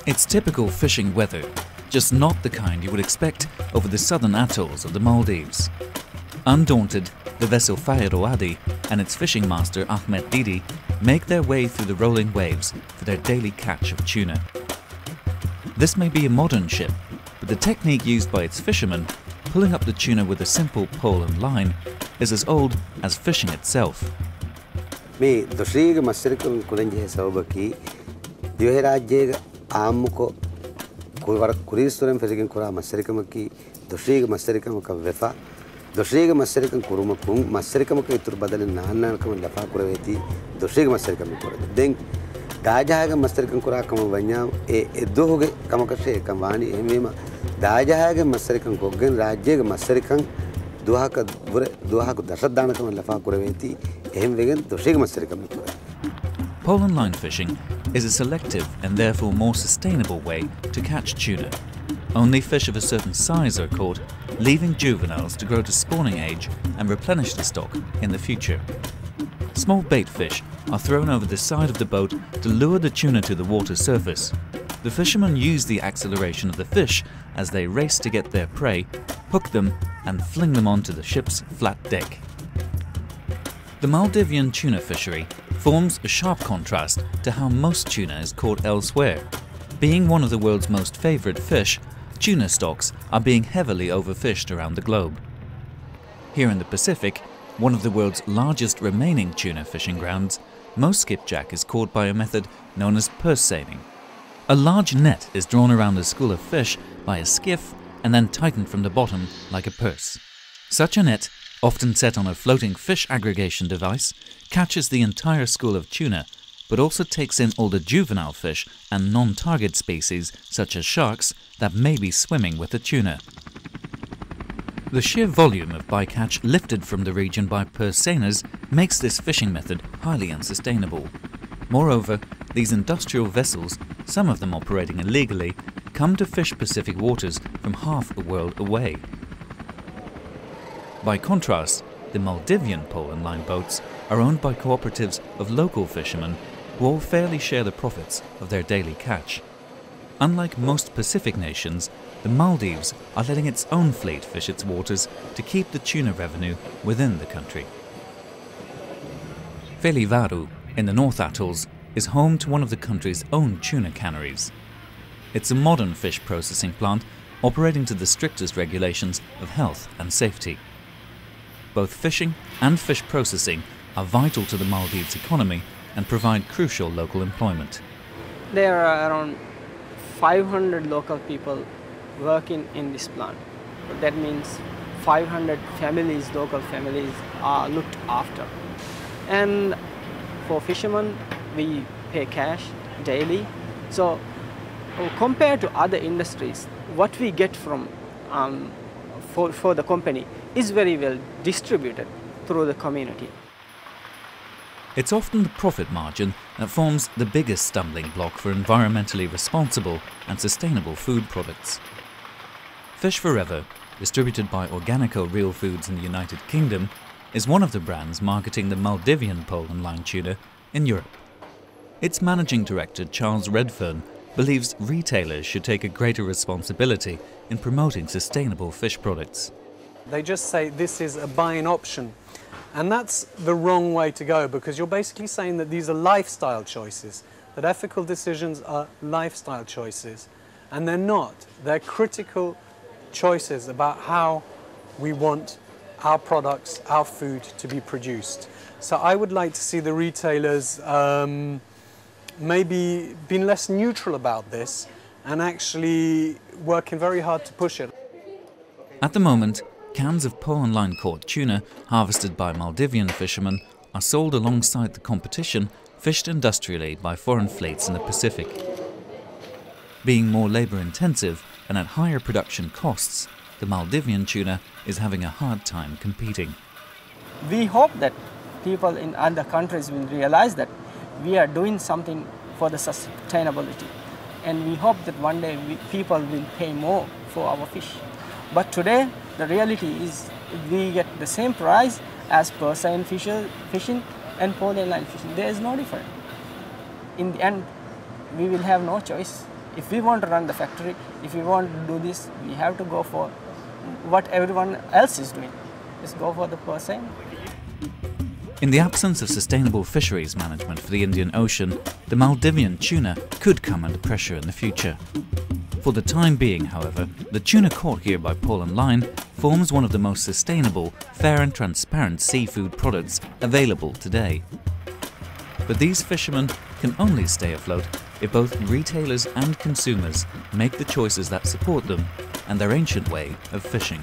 It's typical fishing weather, just not the kind you would expect over the southern atolls of the Maldives. Undaunted, the vessel Fairo Adi and its fishing master Ahmed Didi make their way through the rolling waves for their daily catch of tuna. This may be a modern ship, but the technique used by its fishermen, pulling up the tuna with a simple pole and line, is as old as fishing itself. Me doshriga masirikam kulenje sabaki diherajje amuko kuristuram fishing kura masirikamaki doshriga masirikam ka vefa doshriga masirikam kurumakung masirikam ka itur badal nana kam lafa kuraveti doshriga masirikam kura den dajahaga masirikam kura kam banya e dohoge kamakashe kamwani emema dajahaga masirikam goggen rajje masirikam duhaka dashadana kam lafa kuraveti em vegen doshriga masirikam kura. Pole and line fishing is a selective and therefore more sustainable way to catch tuna. Only fish of a certain size are caught, leaving juveniles to grow to spawning age and replenish the stock in the future. Small bait fish are thrown over the side of the boat to lure the tuna to the water surface. The fishermen use the acceleration of the fish as they race to get their prey, hook them and fling them onto the ship's flat deck. The Maldivian tuna fishery forms a sharp contrast to how most tuna is caught elsewhere. Being one of the world's most favoured fish, tuna stocks are being heavily overfished around the globe. Here in the Pacific, one of the world's largest remaining tuna fishing grounds, most skipjack is caught by a method known as purse seining. A large net is drawn around a school of fish by a skiff and then tightened from the bottom like a purse. Such a net, often set on a floating fish aggregation device, catches the entire school of tuna, but also takes in all the juvenile fish and non-target species such as sharks that may be swimming with the tuna. The sheer volume of bycatch lifted from the region by purse seiners makes this fishing method highly unsustainable. Moreover, these industrial vessels, some of them operating illegally, come to fish Pacific waters from half a world away. By contrast, the Maldivian pole and line boats are owned by cooperatives of local fishermen who all fairly share the profits of their daily catch. Unlike most Pacific nations, the Maldives are letting its own fleet fish its waters to keep the tuna revenue within the country. Felivaru, in the North Atolls, is home to one of the country's own tuna canneries. It's a modern fish processing plant operating to the strictest regulations of health and safety. Both fishing and fish processing are vital to the Maldives economy and provide crucial local employment. There are around 500 local people working in this plant. That means 500 families, local families, are looked after. And for fishermen, we pay cash daily. So compared to other industries, what we get from for the company is very well distributed through the community. It's often the profit margin that forms the biggest stumbling block for environmentally responsible and sustainable food products. Fish Forever, distributed by Organico Real Foods in the United Kingdom, is one of the brands marketing the Maldivian pole and line tuna in Europe. Its managing director, Charles Redfern, believes retailers should take a greater responsibility in promoting sustainable fish products. They just say this is a buying option. And that's the wrong way to go, because you're basically saying that these are lifestyle choices, that ethical decisions are lifestyle choices. And they're not. They're critical choices about how we want our products, our food to be produced. So I would like to see the retailers maybe being less neutral about this and actually working very hard to push it. At the moment, cans of pole and line caught tuna harvested by Maldivian fishermen are sold alongside the competition fished industrially by foreign fleets in the Pacific. Being more labour-intensive and at higher production costs, the Maldivian tuna is having a hard time competing. We hope that people in other countries will realize that we are doing something for the sustainability, and we hope that one day people will pay more for our fish. But today, the reality is we get the same price as purse seine fishing and pole and line fishing. There is no difference. In the end, we will have no choice If we want to run the factory, if we want to do this, we have to go for what everyone else is doing. Just go for the same. In the absence of sustainable fisheries management for the Indian Ocean, the Maldivian tuna could come under pressure in the future. For the time being, however, the tuna caught here by pole and line forms one of the most sustainable, fair and transparent seafood products available today. But these fishermen can only stay afloat if both retailers and consumers make the choices that support them and their ancient way of fishing.